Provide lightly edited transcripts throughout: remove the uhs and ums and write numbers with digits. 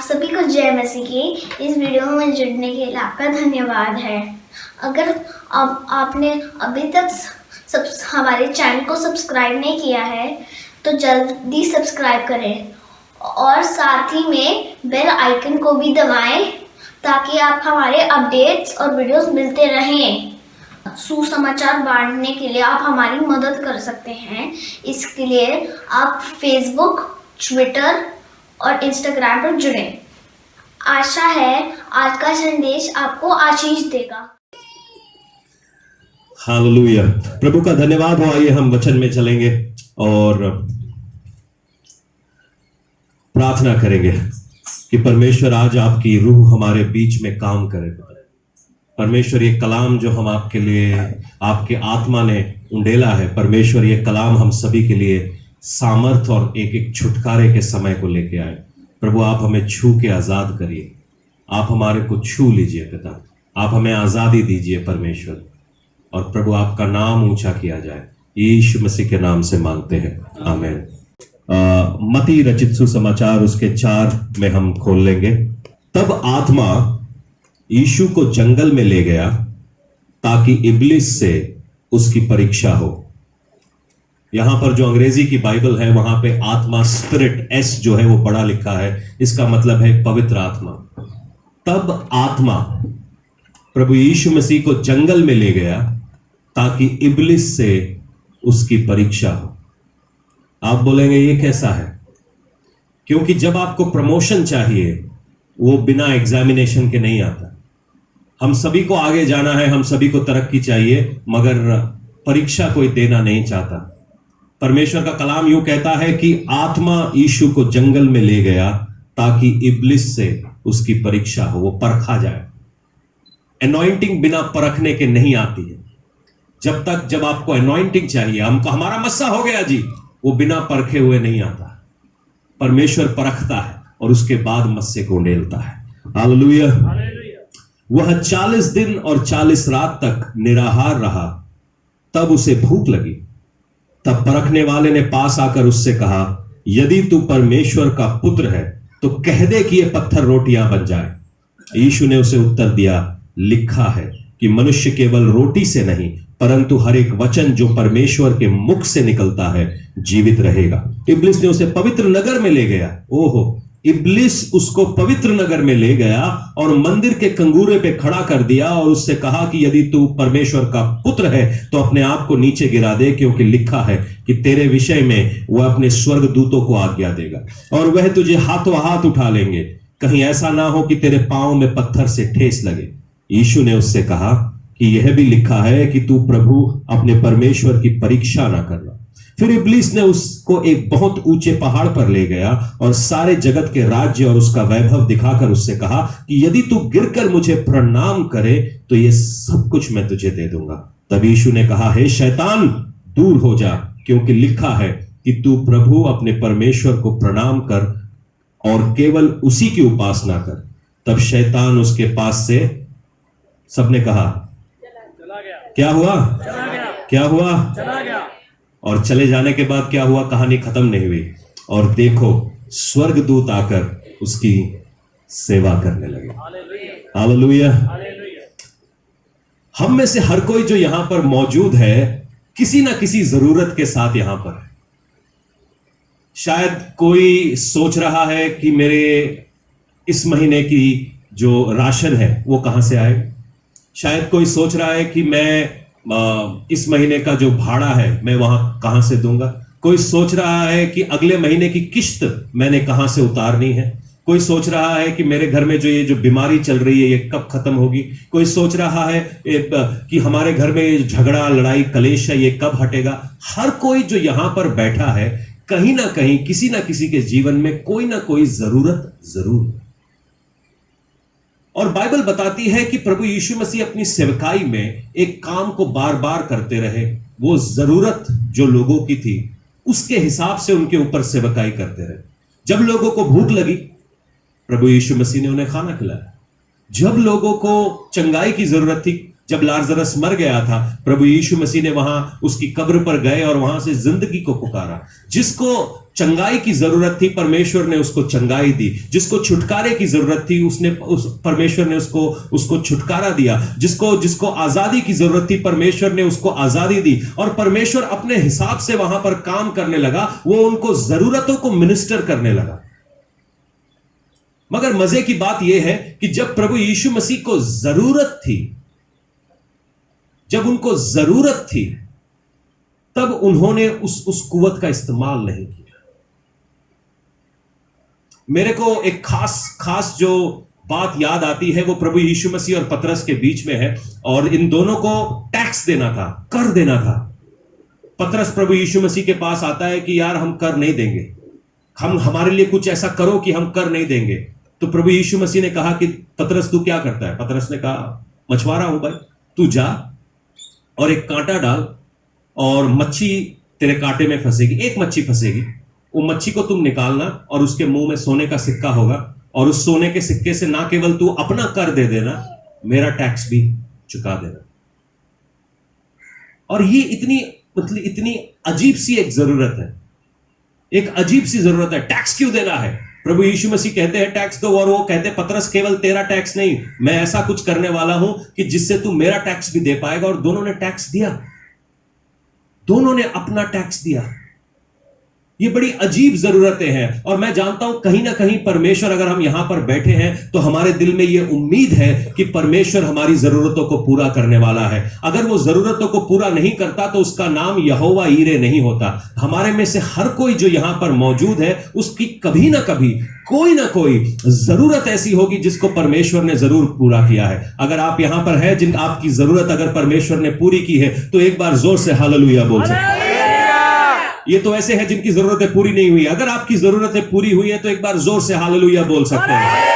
सभी को जय मसीह की। इस वीडियो में जुड़ने के लिए आपका धन्यवाद है। अगर आपने अभी तक हमारे चैनल को सब्सक्राइब नहीं किया है तो जल्दी सब्सक्राइब करें और साथ ही में बेल आइकन को भी दबाएं ताकि आप हमारे अपडेट्स और वीडियोस मिलते रहें। सुसमाचार बांटने के लिए आप हमारी मदद कर सकते हैं। इसके लिए आप फेसबुक, ट्विटर और इंस्टाग्राम पर जुड़ें। आशा है आज का संदेश आपको आशीष देगा। हालेलुया। प्रभु का धन्यवाद हो। आइए हम वचन में चलेंगे और प्रार्थना करेंगे कि परमेश्वर आज आपकी रूह हमारे बीच में काम करे। परमेश्वर ये कलाम जो हम आपके लिए आपके आत्मा ने उंडेला है, परमेश्वर ये कलाम हम सभी के लिए सामर्थ और एक एक छुटकारे के समय को लेके आए। प्रभु आप हमें छू के आजाद करिए, आप हमारे को छू लीजिए पिता, आप हमें आजादी दीजिए परमेश्वर, और प्रभु आपका नाम ऊंचा किया जाए। यीशु मसीह के नाम से मांगते हैं, आमीन। मत्ती रचित सुसमाचार उसके 4 में हम खोल लेंगे। तब आत्मा यीशु को जंगल में ले गया ताकि इब्लिस से उसकी परीक्षा हो। यहां पर जो अंग्रेजी की बाइबल है वहां पे आत्मा, स्पिरिट, एस जो है वो बड़ा लिखा है, इसका मतलब है पवित्र आत्मा। तब आत्मा प्रभु यीशु मसीह को जंगल में ले गया ताकि इब्लिस से उसकी परीक्षा हो। आप बोलेंगे ये कैसा है? क्योंकि जब आपको प्रमोशन चाहिए वो बिना एग्जामिनेशन के नहीं आता। हम सभी को आगे जाना है, हम सभी को तरक्की चाहिए, मगर परीक्षा कोई देना नहीं चाहता। परमेश्वर का कलाम यूं कहता है कि आत्मा यीशु को जंगल में ले गया ताकि इब्लिस से उसकी परीक्षा हो, वो परखा जाए। एनॉइंटिंग बिना परखने के नहीं आती है। जब आपको एनॉइंटिंग चाहिए, हमको हमारा मस्सा हो गया जी, वो बिना परखे हुए नहीं आता। परमेश्वर परखता है और उसके बाद मस्से को उंडेलता है। हालेलुया। वह 40 दिन और 40 रात तक निराहार रहा। तब उसे भूख लगी। तब परखने वाले ने पास आकर उससे कहा, यदि तू परमेश्वर का पुत्र है तो कह दे कि ये पत्थर रोटियां बन जाए। यीशु ने उसे उत्तर दिया, लिखा है कि मनुष्य केवल रोटी से नहीं परंतु हर एक वचन जो परमेश्वर के मुख से निकलता है जीवित रहेगा। इब्लिस ने उसे पवित्र नगर में ले गया। ओहो, इब्लिस उसको पवित्र नगर में ले गया और मंदिर के कंगूरे पे खड़ा कर दिया और उससे कहा कि यदि तू परमेश्वर का पुत्र है तो अपने आप को नीचे गिरा दे, क्योंकि लिखा है कि तेरे विषय में वह अपने स्वर्ग दूतों को आज्ञा देगा और वह तुझे हाथों हाथ उठा लेंगे, कहीं ऐसा ना हो कि तेरे पांव में पत्थर से ठेस लगे। यीशु ने उससे कहा कि यह भी लिखा है कि तू प्रभु अपने परमेश्वर की परीक्षा ना करना। फिर इब्लिस ने उसको एक बहुत ऊंचे पहाड़ पर ले गया और सारे जगत के राज्य और उसका वैभव दिखाकर उससे कहा कि यदि तू गिरकर मुझे प्रणाम करे तो ये सब कुछ मैं तुझे दे दूंगा। तब यीशु ने कहा, हे शैतान दूर हो जा, क्योंकि लिखा है कि तू प्रभु अपने परमेश्वर को प्रणाम कर और केवल उसी की उपासना कर। तब शैतान उसके पास से, सबने कहा चला गया। क्या हुआ? चला गया। क्या हुआ? चला गया। और चले जाने के बाद क्या हुआ? कहानी खत्म नहीं हुई। और देखो, स्वर्गदूत आकर उसकी सेवा करने लगे। हालेलुया। हम में से हर कोई जो यहां पर मौजूद है किसी ना किसी जरूरत के साथ यहां पर है। शायद कोई सोच रहा है कि मेरे इस महीने की जो राशन है वो कहां से आए। शायद कोई सोच रहा है कि मैं इस महीने का जो भाड़ा है मैं वहां कहां से दूंगा। कोई सोच रहा है कि अगले महीने की किश्त मैंने कहां से उतारनी है। कोई सोच रहा है कि मेरे घर में जो बीमारी चल रही है ये कब खत्म होगी। कोई सोच रहा है कि हमारे घर में झगड़ा, लड़ाई, कलेश है ये कब हटेगा। हर कोई जो यहां पर बैठा है कहीं ना कहीं किसी ना किसी के जीवन में कोई ना कोई जरूरत जरूर है। और बाइबल बताती है कि प्रभु यीशु मसीह अपनी सेवकाई में एक काम को बार बार करते रहे। वो जरूरत जो लोगों की थी उसके हिसाब से उनके ऊपर सेवकाई करते रहे। जब लोगों को भूख लगी प्रभु यीशु मसीह ने उन्हें खाना खिलाया। जब लोगों को चंगाई की जरूरत थी जब लाजरस मर गया था, प्रभु यीशु मसीह ने वहां उसकी कब्र पर गए और वहां से जिंदगी को पुकारा। जिसको चंगाई की जरूरत थी, परमेश्वर ने उसको चंगाई दी। जिसको छुटकारे की जरूरत थी, परमेश्वर ने उसको छुटकारा दिया। जिसको आजादी की जरूरत थी, परमेश्वर ने उसको आजादी दी। और परमेश्वर अपने हिसाब से वहां पर काम करने लगा। वो उनको जरूरतों को मिनिस्टर करने लगा। मगर मजे की बात यह है कि जब प्रभु यीशु मसीह को जरूरत थी, जब उनको जरूरत थी, तब उन्होंने उस कुवत का इस्तेमाल नहीं किया। मेरे को एक खास जो बात याद आती है, वो प्रभु यीशु मसीह और पतरस के बीच में है। और इन दोनों को टैक्स देना था, कर देना था। पतरस प्रभु यीशु मसीह के पास आता है कि यार हम कर नहीं देंगे, हमारे लिए कुछ ऐसा करो कि हम कर नहीं देंगे। तो प्रभु यीशु मसीह ने कहा कि पतरस तू क्या करता है? पतरस ने कहा मछुआरा हूं भाई, तू जा और एक कांटा डाल और मच्छी तेरे कांटे में फंसेगी, एक मच्छी फंसेगी, वो मच्छी को तुम निकालना और उसके मुंह में सोने का सिक्का होगा, और उस सोने के सिक्के से ना केवल तू अपना कर दे देना, मेरा टैक्स भी चुका देना। और ये इतनी अजीब सी एक जरूरत है, एक अजीब सी जरूरत है। टैक्स क्यों देना है? प्रभु यीशु मसीह कहते हैं टैक्स दो, और वो कहते हैं पतरस केवल तेरा टैक्स नहीं, मैं ऐसा कुछ करने वाला हूं कि जिससे तू मेरा टैक्स भी दे पाएगा। और दोनों ने टैक्स दिया, दोनों ने अपना टैक्स दिया। ये बड़ी अजीब जरूरतें हैं। और मैं जानता हूं कहीं ना कहीं परमेश्वर, अगर हम यहां पर बैठे हैं तो हमारे दिल में यह उम्मीद है कि परमेश्वर हमारी जरूरतों को पूरा करने वाला है। अगर वो जरूरतों को पूरा नहीं करता तो उसका नाम यहोवा ईरे नहीं होता। हमारे में से हर कोई जो यहां पर मौजूद है, उसकी कभी ना कभी कोई ना कोई जरूरत ऐसी होगी जिसको परमेश्वर ने जरूर पूरा किया है। अगर आप यहां पर हैं, जिन आपकी जरूरत अगर परमेश्वर ने पूरी की है, तो एक बार जोर से हालेलुया बोल सकते हैं। ये तो ऐसे हैं जिनकी जरूरतें पूरी नहीं हुई। अगर आपकी जरूरतें पूरी हुई है तो एक बार जोर से हालेलुया बोल सकते हैं।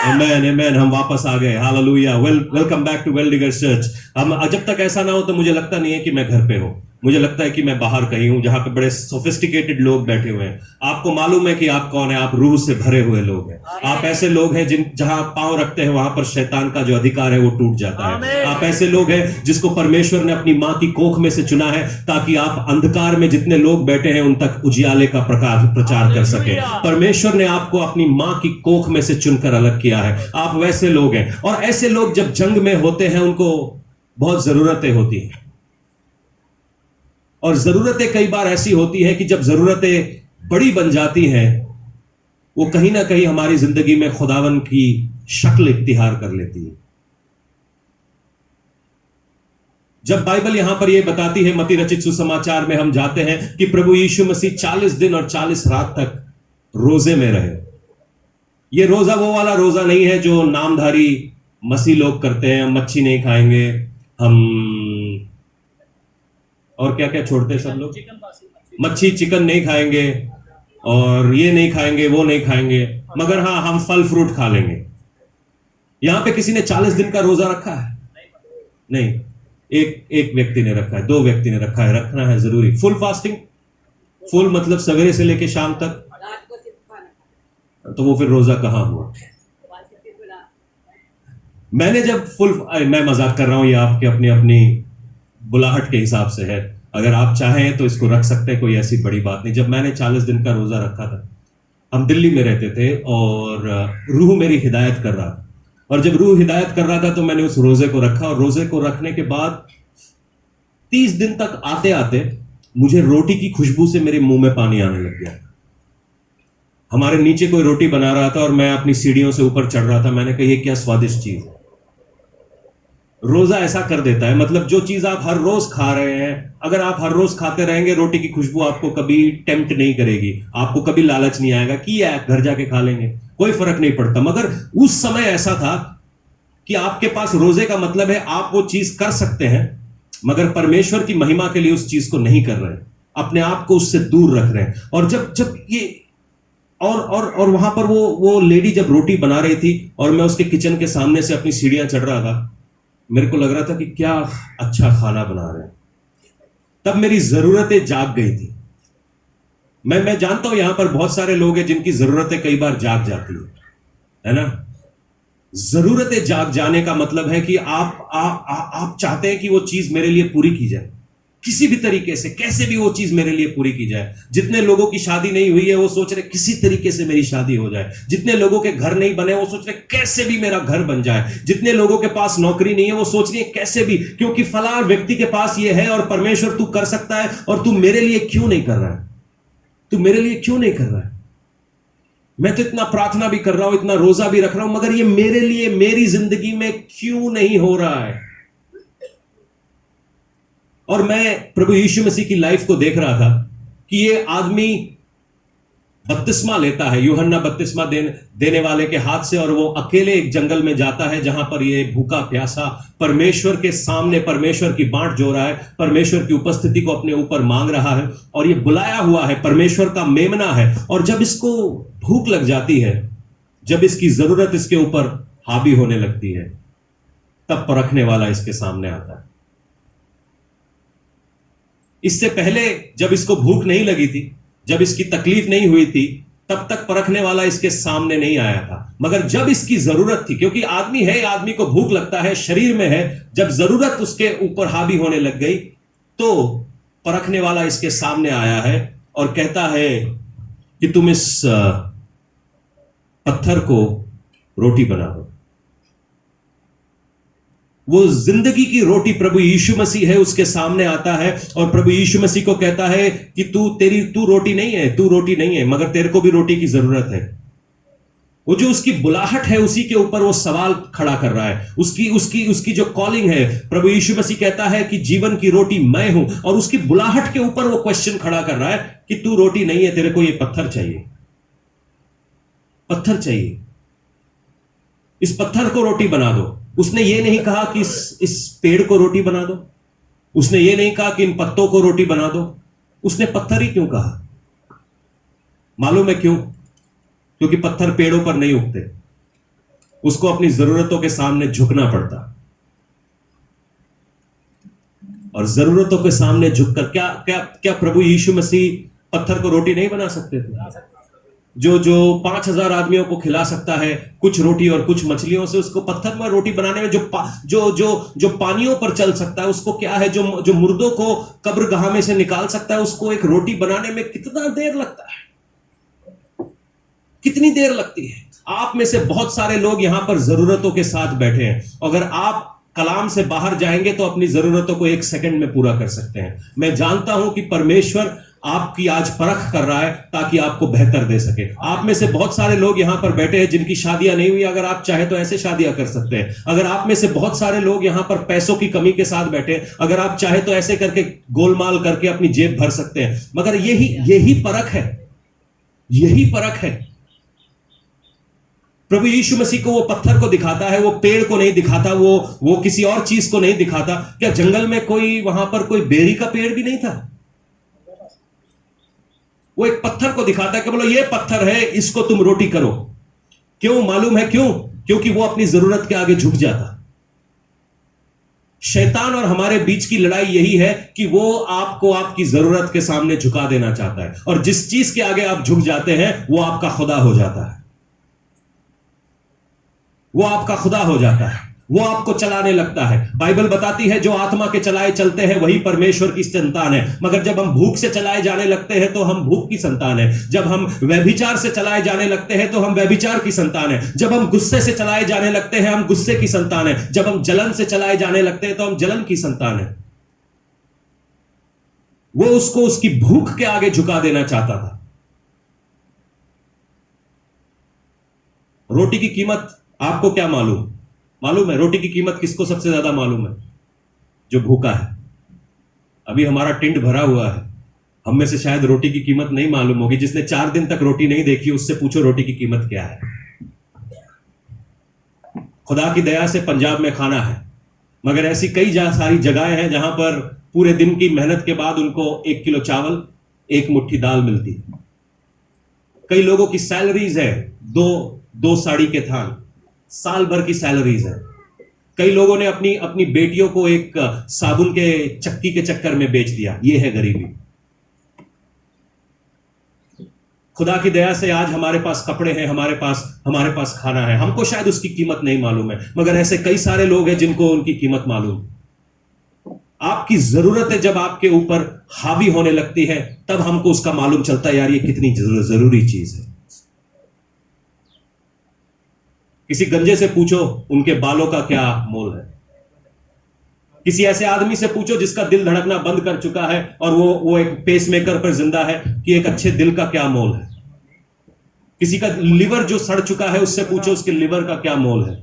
आमेन, आमेन। हम वापस आ गए, hallelujah. Welcome back to Well Digger Church. हम जब तक ऐसा ना हो तो मुझे लगता नहीं है कि मैं घर पे हूं, मुझे लगता है कि मैं बाहर कहीं हूं जहां पे बड़े सोफिस्टिकेटेड लोग बैठे हुए हैं। आपको मालूम है कि आप कौन है? आप रूह से भरे हुए लोग हैं। आप ऐसे लोग हैं जहां पांव रखते हैं वहां पर शैतान का जो अधिकार है वो टूट जाता है। आप ऐसे लोग हैं जिसको परमेश्वर ने अपनी मां की कोख में से चुना है, ताकि आप अंधकार में जितने लोग बैठे हैं उन तक उजियाले का प्रचार कर सके। परमेश्वर ने आपको अपनी मां की कोख में से चुनकर अलग किया है। आप वैसे लोग हैं। और ऐसे लोग जब जंग में होते हैं, उनको बहुत जरूरतें होती हैं। और जरूरतें कई बार ऐसी होती है कि जब जरूरतें बड़ी बन जाती हैं, वो कहीं ना कहीं हमारी जिंदगी में खुदावन की शक्ल इख्तियार कर लेती है। जब बाइबल यहां पर यह बताती है, मत्ती रचित सुसमाचार में हम जाते हैं कि प्रभु यीशु मसीह 40 दिन और 40 रात तक रोजे में रहे। यह रोजा वो वाला रोजा नहीं है जो नामधारी मसीह लोग करते हैं। हम मच्छी नहीं खाएंगे, हम और क्या क्या छोड़ते हैं सब लोग, मच्छी चिकन नहीं खाएंगे, और ये नहीं खाएंगे, वो नहीं खाएंगे, मगर हाँ हम फल फ्रूट खा लेंगे। यहां पे किसी ने 40 दिन का रोजा रखा है? नहीं। एक व्यक्ति ने रखा है, 2 व्यक्ति ने रखा है। रखना है जरूरी। फुल फास्टिंग, फुल मतलब सवेरे से लेके शाम तक, तो वो फिर रोजा कहां हुआ? मैंने जब मैं मजाक कर रहा हूं, ये आपके अपनी बुलाहट के हिसाब से है। अगर आप चाहें तो इसको रख सकते हैं, कोई ऐसी बड़ी बात नहीं। जब मैंने 40 दिन का रोजा रखा था, हम दिल्ली में रहते थे और रूह मेरी हिदायत कर रहा था। और जब रूह हिदायत कर रहा था तो मैंने उस रोजे को रखा। और रोजे को रखने के बाद 30 दिन तक आते आते मुझे रोटी की खुशबू से मेरे मुंह में पानी आने लग गया। हमारे नीचे कोई रोटी बना रहा था और मैं अपनी सीढ़ियों से ऊपर चढ़ रहा था। मैंने कहा ये क्या स्वादिष्ट चीज है। रोजा ऐसा कर देता है। मतलब जो चीज आप हर रोज खा रहे हैं, अगर आप हर रोज खाते रहेंगे, रोटी की खुशबू आपको कभी टेम्प्ट नहीं करेगी, आपको कभी लालच नहीं आएगा कि यार घर जाके खा लेंगे, कोई फर्क नहीं पड़ता। मगर उस समय ऐसा था कि आपके पास रोजे का मतलब है आप वो चीज कर सकते हैं, मगर परमेश्वर की महिमा के लिए उस चीज को नहीं कर रहे हैं, अपने आप को उससे दूर रख रहे हैं। और जब ये और वहां पर वो लेडी जब रोटी बना रही थी और मैं उसके किचन के सामने से अपनी सीढ़ियां चढ़ रहा था, मेरे को लग रहा था कि क्या अच्छा खाना बना रहे हैं। तब मेरी जरूरतें जाग गई थी। मैं जानता हूं यहां पर बहुत सारे लोग हैं जिनकी जरूरतें कई बार जाग जाती है ना। जरूरतें जाग जाने का मतलब है कि आप चाहते हैं कि वो चीज मेरे लिए पूरी की जाए, किसी भी तरीके से, कैसे भी वो चीज मेरे लिए पूरी की जाए। जितने लोगों की शादी नहीं हुई है वो सोच रहे किसी तरीके से मेरी शादी हो जाए। जितने लोगों के घर नहीं बने वो सोच रहे कैसे भी मेरा घर बन जाए। जितने लोगों के पास नौकरी नहीं है वो सोच रही है कैसे भी, क्योंकि फला व्यक्ति के पास ये है और परमेश्वर तू कर सकता है, और तू मेरे लिए क्यों नहीं कर रहा है, तू मेरे लिए क्यों नहीं कर रहा है। मैं तो इतना प्रार्थना भी कर रहा हूं, इतना रोजा भी रख रहा हूं, मगर ये मेरे लिए मेरी जिंदगी में क्यों नहीं हो रहा है। और मैं प्रभु यीशु मसीह की लाइफ को देख रहा था कि ये आदमी बपतिस्मा लेता है, यूहन्ना बपतिस्मा देने वाले के हाथ से, और वो अकेले एक जंगल में जाता है जहां पर ये भूखा प्यासा परमेश्वर के सामने परमेश्वर की बांट जो रहा है, परमेश्वर की उपस्थिति को अपने ऊपर मांग रहा है, और ये बुलाया हुआ है, परमेश्वर का मेमना है। और जब इसको भूख लग जाती है, जब इसकी जरूरत इसके ऊपर हावी होने लगती है, तब परखने वाला इसके सामने आता है। इससे पहले जब इसको भूख नहीं लगी थी, जब इसकी तकलीफ नहीं हुई थी, तब तक परखने वाला इसके सामने नहीं आया था। मगर जब इसकी जरूरत थी, क्योंकि आदमी है, आदमी को भूख लगता है, शरीर में है, जब जरूरत उसके ऊपर हावी होने लग गई तो परखने वाला इसके सामने आया है और कहता है कि तुम इस पत्थर को रोटी बना दो। वो जिंदगी की रोटी प्रभु यीशु मसीह है, उसके सामने आता है और प्रभु यीशु मसीह को कहता है कि तू रोटी नहीं है, तू रोटी नहीं है, मगर तेरे को भी रोटी की जरूरत है। वो जो उसकी बुलाहट है उसी के ऊपर वो सवाल खड़ा कर रहा है। उसकी जो कॉलिंग है, प्रभु यीशु मसीह कहता है कि जीवन की रोटी मैं हूं, और उसकी बुलाहट के ऊपर वो क्वेश्चन खड़ा कर रहा है कि तू रोटी नहीं है, तेरे को ये पत्थर चाहिए, पत्थर चाहिए, इस पत्थर को रोटी बना दो। उसने ये नहीं कहा कि इस पेड़ को रोटी बना दो, उसने ये नहीं कहा कि इन पत्तों को रोटी बना दो, उसने पत्थर ही क्यों कहा? मालूम है क्यों? क्योंकि पत्थर पेड़ों पर नहीं उगते, उसको अपनी जरूरतों के सामने झुकना पड़ता। और जरूरतों के सामने झुककर क्या क्या क्या प्रभु यीशु मसीह पत्थर को रोटी नहीं बना सकते थे? जो 5000 आदमियों को खिला सकता है कुछ रोटी और कुछ मछलियों से, उसको पत्थर में रोटी बनाने में जो पानियों पर चल सकता है, उसको क्या है, जो मुर्दों को कब्रगाह में से निकाल सकता है, उसको एक रोटी बनाने में कितना देर लगता है, कितनी देर लगती है। आप में से बहुत सारे लोग यहां पर जरूरतों के साथ बैठे हैं। अगर आप कलाम से बाहर जाएंगे तो अपनी जरूरतों को 1 सेकंड में पूरा कर सकते हैं। मैं जानता हूं कि परमेश्वर आपकी आज परख कर रहा है ताकि आपको बेहतर दे सके। आप में से बहुत सारे लोग यहां पर बैठे हैं जिनकी शादियां नहीं हुई, अगर आप चाहे तो ऐसे शादियां कर सकते हैं। अगर आप में से बहुत सारे लोग यहां पर पैसों की कमी के साथ बैठे हैं, अगर आप चाहे तो ऐसे करके गोलमाल करके अपनी जेब भर सकते हैं। मगर यही परख है, यही परख है। प्रभु यीशु मसीह को वो पत्थर को दिखाता है, वो पेड़ को नहीं दिखाता, वो किसी और चीज को नहीं दिखाता। क्या जंगल में वहां पर कोई बेरी का पेड़ भी नहीं था? वो एक पत्थर को दिखाता है कि बोलो ये पत्थर है, इसको तुम रोटी करो। क्यों? मालूम है क्यों? क्योंकि वो अपनी जरूरत के आगे झुक जाता। शैतान और हमारे बीच की लड़ाई यही है कि वो आपको आपकी जरूरत के सामने झुका देना चाहता है, और जिस चीज के आगे आप झुक जाते हैं वो आपका खुदा हो जाता है, वो आपका खुदा हो जाता है, वो आपको चलाने लगता है। बाइबल बताती है जो आत्मा के चलाए चलते हैं वही परमेश्वर की संतान है। मगर जब हम भूख से चलाए जाने लगते हैं तो हम भूख की संतान है। जब हम व्यभिचार से चलाए जाने लगते हैं तो हम व्यभिचार की संतान है। जब हम गुस्से से चलाए जाने लगते हैं हम गुस्से की संतान है। जब हम जलन से चलाए जाने लगते हैं तो हम जलन की संतान है। वो उसको उसकी भूख के आगे झुका देना चाहता था। रोटी की कीमत आपको क्या मालूम है? रोटी की कीमत किसको सबसे ज्यादा मालूम है? जो भूखा है। अभी हमारा टिंड भरा हुआ है, हम में से शायद रोटी की कीमत नहीं मालूम होगी। जिसने 4 दिन तक रोटी नहीं देखी उससे पूछो रोटी की कीमत क्या है। खुदा की दया से पंजाब में खाना है, मगर ऐसी कई सारी जगहें हैं जहां पर पूरे दिन की मेहनत के बाद उनको 1 किलो चावल, 1 मुट्ठी दाल मिलती है। कई लोगों की सैलरीज है दो साड़ी के थान, साल भर की सैलरीज है। कई लोगों ने अपनी बेटियों को एक साबुन के चक्की के चक्कर में बेच दिया। यह है गरीबी। खुदा की दया से आज हमारे पास कपड़े हैं, हमारे पास खाना है। हमको शायद उसकी कीमत नहीं मालूम है, मगर ऐसे कई सारे लोग हैं जिनको उनकी कीमत मालूम है। आपकी जरूरतें जब आपके ऊपर हावी होने लगती है, तब हमको उसका मालूम चलता है, यार ये कितनी जरूरी चीज है। किसी गंजे से पूछो उनके बालों का क्या मोल है। किसी ऐसे आदमी से पूछो जिसका दिल धड़कना बंद कर चुका है और वो एक पेसमेकर पर जिंदा है, कि एक अच्छे दिल का क्या मोल है। किसी का लिवर जो सड़ चुका है, उससे पूछो उसके लिवर का क्या मोल है।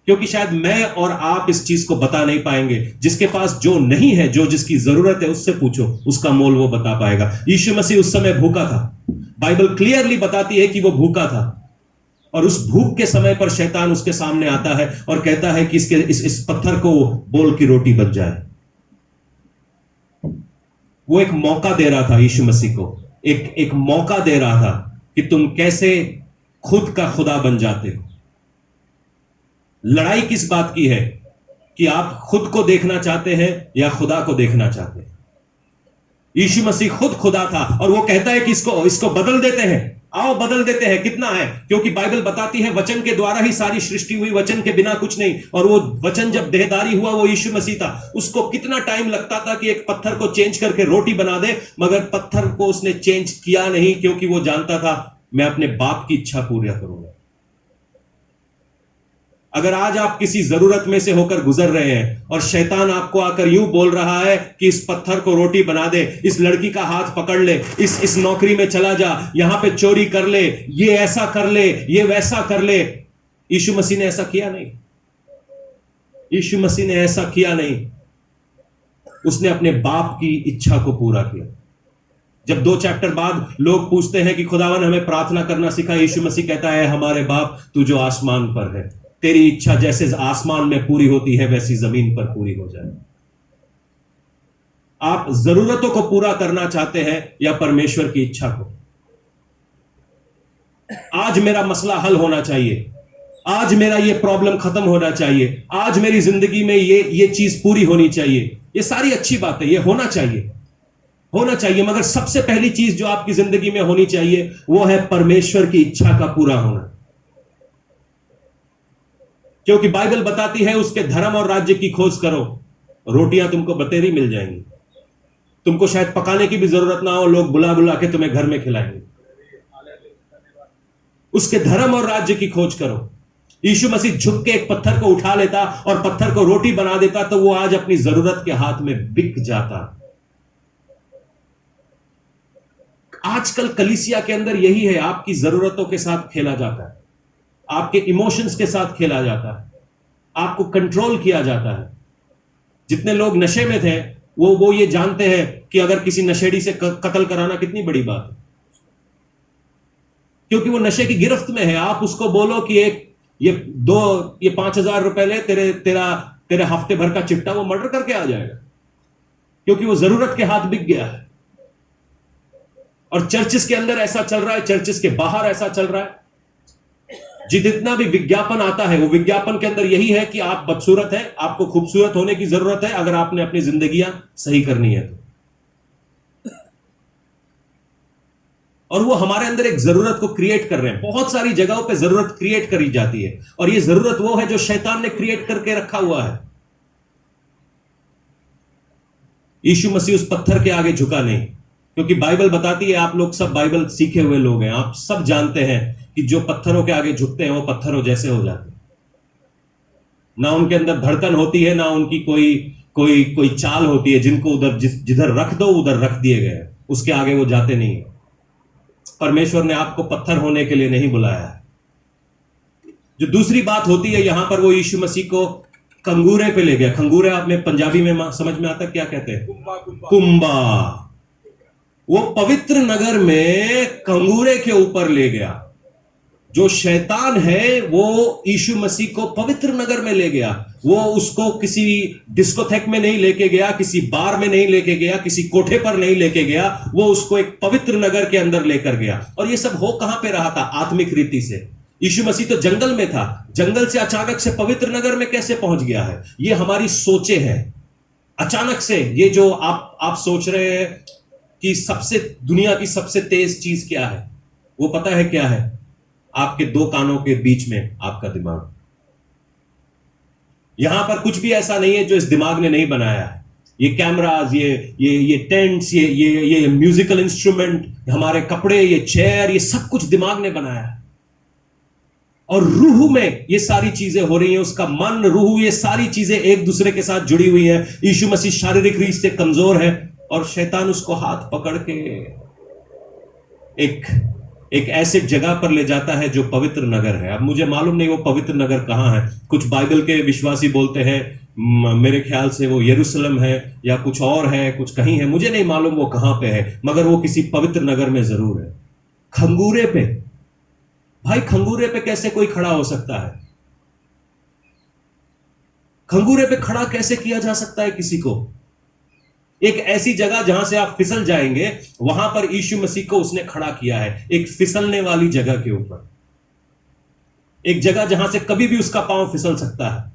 क्योंकि शायद मैं और आप इस चीज को बता नहीं पाएंगे। जिसके पास जो नहीं है, जो जिसकी जरूरत है, उससे पूछो, उसका मोल वो बता पाएगा। यीशु मसीह उस समय भूखा था। बाइबल क्लियरली बताती है कि वो भूखा था, और उस भूख के समय पर शैतान उसके सामने आता है और कहता है कि इस पत्थर को बोल की रोटी बन जाए। वो एक मौका दे रहा था यीशु मसीह को, एक मौका दे रहा था कि तुम कैसे खुद का खुदा बन जाते हो। लड़ाई किस बात की है कि आप खुद को देखना चाहते हैं या खुदा को देखना चाहते हैं। यीशु मसीह खुद खुदा था और वो कहता है कि इसको बदल देते हैं। आओ बदल देते हैं। कितना है? क्योंकि बाइबल बताती है वचन के द्वारा ही सारी सृष्टि हुई, वचन के बिना कुछ नहीं। और वो वचन जब देहधारी हुआ, वो यीशु मसीह था। उसको कितना टाइम लगता था कि एक पत्थर को चेंज करके रोटी बना दे, मगर पत्थर को उसने चेंज किया नहीं, क्योंकि वो जानता था मैं अपने बाप की इच्छा पूरी करूंगा। अगर आज आप किसी जरूरत में से होकर गुजर रहे हैं और शैतान आपको आकर यूं बोल रहा है कि इस पत्थर को रोटी बना दे, इस लड़की का हाथ पकड़ ले, इस नौकरी में चला जा, यहां पे चोरी कर ले, ये ऐसा कर ले, ये वैसा कर ले। यीशु मसीह ने ऐसा किया नहीं। यीशु मसीह ने ऐसा किया नहीं। उसने अपने बाप की इच्छा को पूरा किया। जब 2 चैप्टर बाद लोग पूछते हैं कि खुदावन हमें प्रार्थना करना सिखा, यीशु मसीह कहता है हमारे बाप तू जो आसमान पर है, तेरी इच्छा जैसे आसमान में पूरी होती है वैसी जमीन पर पूरी हो जाए। आप जरूरतों को पूरा करना चाहते हैं या परमेश्वर की इच्छा को? आज मेरा मसला हल होना चाहिए, आज मेरा ये प्रॉब्लम खत्म होना चाहिए, आज मेरी जिंदगी में ये चीज पूरी होनी चाहिए। ये सारी अच्छी बात है, ये होना चाहिए, मगर सबसे पहली चीज जो आपकी जिंदगी में होनी चाहिए वो है परमेश्वर की इच्छा का पूरा होना। क्योंकि बाइबल बताती है उसके धर्म और राज्य की खोज करो, रोटियां तुमको बतेरी मिल जाएंगी। तुमको शायद पकाने की भी जरूरत ना हो, लोग बुला बुला के तुम्हें घर में खिलाएंगे। उसके धर्म और राज्य की खोज करो। यीशु मसीह झुक के एक पत्थर को उठा लेता और पत्थर को रोटी बना देता, तो वो आज अपनी जरूरत के हाथ में बिक जाता। आजकल कलीसिया के अंदर यही है, आपकी जरूरतों के साथ खेला जाता है, आपके इमोशंस के साथ खेला जाता है, आपको कंट्रोल किया जाता है। जितने लोग नशे में थे वो ये जानते हैं कि अगर किसी नशेड़ी से कत्ल कराना कितनी बड़ी बात है, क्योंकि वो नशे की गिरफ्त में है। आप उसको बोलो कि ये 5,000 रुपए ले, तेरे हफ्ते भर का चिट्टा, वो मर्डर करके आ जाएगा, क्योंकि वो जरूरत के हाथ बिक गया है। और चर्चिस के अंदर ऐसा चल रहा है, चर्चिस के बाहर ऐसा चल रहा है। जितना भी विज्ञापन आता है, वो विज्ञापन के अंदर यही है कि आप बदसूरत है, आपको खूबसूरत होने की जरूरत है अगर आपने अपनी जिंदगियां सही करनी है तो। और वो हमारे अंदर एक जरूरत को क्रिएट कर रहे हैं। बहुत सारी जगहों पे जरूरत क्रिएट करी जाती है, और ये जरूरत वो है जो शैतान ने क्रिएट करके रखा हुआ है। यीशु मसीह उस पत्थर के आगे झुका नहीं, क्योंकि बाइबल बताती है, आप लोग सब बाइबल सीखे हुए लोग हैं, आप सब जानते हैं कि जो पत्थरों के आगे झुकते हैं वो पत्थरों जैसे हो जाते हैं। ना उनके अंदर धड़कन होती है, ना उनकी कोई चाल होती है। जिनको उधर जिधर रख दो उधर रख दिए गए, उसके आगे वो जाते नहीं है। परमेश्वर ने आपको पत्थर होने के लिए नहीं बुलाया है। जो दूसरी बात होती है यहां पर, वो यीशु मसीह को कंगूरे पे ले गया। खंगूरे आप में पंजाबी में समझ में आता क्या कहते हैं? कुंबा। वो पवित्र नगर में कंगूरे के ऊपर ले गया। जो शैतान है वो यीशु मसीह को पवित्र नगर में ले गया। वो उसको किसी डिस्कोथेक में नहीं लेके गया, किसी बार में नहीं लेके गया, किसी कोठे पर नहीं लेके गया। वो उसको एक पवित्र नगर के अंदर लेकर गया। और ये सब हो कहां पे रहा था? आत्मिक रीति से। यीशु मसीह तो जंगल में था, जंगल से अचानक से पवित्र नगर में कैसे पहुंच गया है? ये हमारी सोचे हैं। अचानक से ये जो आप सोच रहे हैं कि दुनिया की सबसे तेज चीज क्या है, वो पता है क्या है? आपके दो कानों के बीच में आपका दिमाग। यहां पर कुछ भी ऐसा नहीं है जो इस दिमाग ने नहीं बनाया है। ये कैमराज, ये टेंट्स, ये म्यूजिकल इंस्ट्रूमेंट, हमारे कपड़े, ये चेयर, ये सब कुछ दिमाग ने बनाया है। और रूह में ये सारी चीजें हो रही हैं, उसका मन, रूह, ये सारी चीजें एक दूसरे के साथ जुड़ी हुई हैं। यीशु मसीह शारीरिक रीत से कमजोर है और शैतान उसको हाथ पकड़ के एक ऐसे जगह पर ले जाता है जो पवित्र नगर है। अब मुझे मालूम नहीं वो पवित्र नगर कहां है। कुछ बाइबल के विश्वासी बोलते हैं मेरे ख्याल से वो यरूशलेम है या कुछ और है, कुछ कहीं है, मुझे नहीं मालूम वो कहां पे है, मगर वो किसी पवित्र नगर में जरूर है। खंगूरे पे, भाई खंगूरे पे कैसे कोई खड़ा हो सकता है? खंगूरे पे खड़ा कैसे किया जा सकता है किसी को? एक ऐसी जगह जहां से आप फिसल जाएंगे, वहां पर यीशु मसीह को उसने खड़ा किया है, एक फिसलने वाली जगह के ऊपर, एक जगह जहां से कभी भी उसका पांव फिसल सकता है।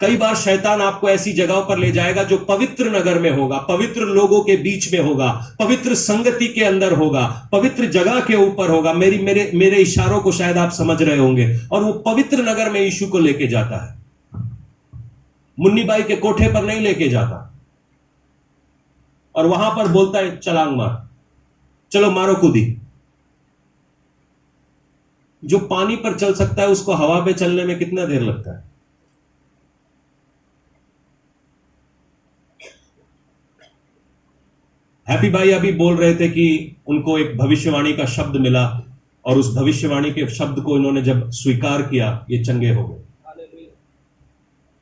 कई बार शैतान आपको ऐसी जगहों पर ले जाएगा जो पवित्र नगर में होगा, पवित्र लोगों के बीच में होगा, पवित्र संगति के अंदर होगा, पवित्र जगह के ऊपर होगा। मेरे इशारों को शायद आप समझ रहे होंगे। और वो पवित्र नगर में यीशु को लेके जाता है, मुन्नी बाई के कोठे पर नहीं लेके जाता। और वहां पर बोलता है छलांग मार, चलो मारो कूदी। जो पानी पर चल सकता है उसको हवा पे चलने में कितना देर लगता है? हैप्पी भाई अभी बोल रहे थे कि उनको एक भविष्यवाणी का शब्द मिला और उस भविष्यवाणी के शब्द को इन्होंने जब स्वीकार किया, ये चंगे हो गए।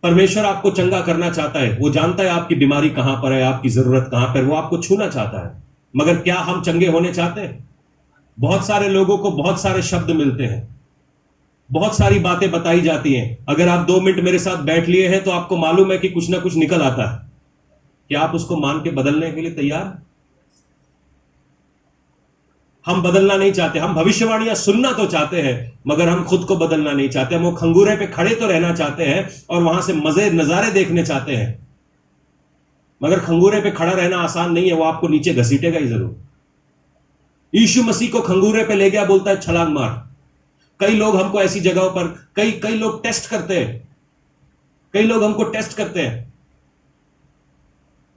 परमेश्वर आपको चंगा करना चाहता है। वो जानता है आपकी बीमारी कहां पर है, आपकी जरूरत कहां पर, वो आपको छूना चाहता है। मगर क्या हम चंगे होने चाहते हैं? बहुत सारे लोगों को बहुत सारे शब्द मिलते हैं, बहुत सारी बातें बताई जाती हैं। अगर आप 2 मिनट मेरे साथ बैठ लिए हैं तो आपको मालूम है कि कुछ ना कुछ निकल आता है। क्या आप उसको मान के बदलने के लिए तैयार? हम बदलना नहीं चाहते। हम भविष्यवाणियां सुनना तो चाहते हैं, मगर हम खुद को बदलना नहीं चाहते। हम वो खंगूरे पे खड़े तो रहना चाहते हैं और वहां से मजे नजारे देखने चाहते हैं, मगर खंगूरे पे खड़ा रहना आसान नहीं है, वो आपको नीचे घसीटेगा ही जरूर। यीशु मसीह को खंगूरे पे ले गया, बोलता है छलांग मार। कई लोग हमको ऐसी जगहों पर, कई लोग टेस्ट करते हैं, कई लोग हमको टेस्ट करते हैं।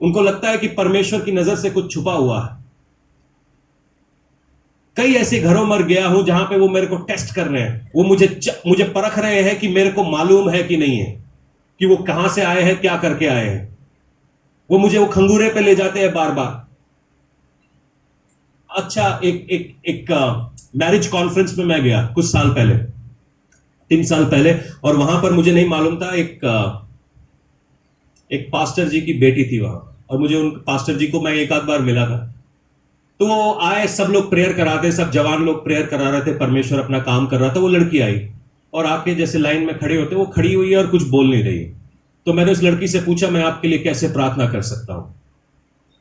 उनको लगता है कि परमेश्वर की नजर से कुछ छुपा हुआ है। कई ऐसे घरों में गया हूं जहां पे वो मेरे को टेस्ट कर रहे हैं, वो मुझे परख रहे हैं कि मेरे को मालूम है कि नहीं है, कि वो कहां से आए हैं, क्या करके आए हैं। वो खंगूरे पे ले जाते हैं बार बार। अच्छा, एक मैरिज कॉन्फ्रेंस में मैं गया कुछ साल पहले, 3 साल पहले, और वहां पर मुझे नहीं मालूम था, एक पास्टर जी की बेटी थी वहां, और मुझे उन पास्टर जी को मैं एक आध बार मिला था। तो वो आए, सब लोग प्रेयर कराते, सब जवान लोग प्रेयर करा रहे थे, परमेश्वर अपना काम कर रहा था। वो लड़की आई और आके जैसे लाइन में खड़े होते, वो खड़ी हुई है और कुछ बोल नहीं रही। तो मैंने उस लड़की से पूछा, मैं आपके लिए कैसे प्रार्थना कर सकता हूं?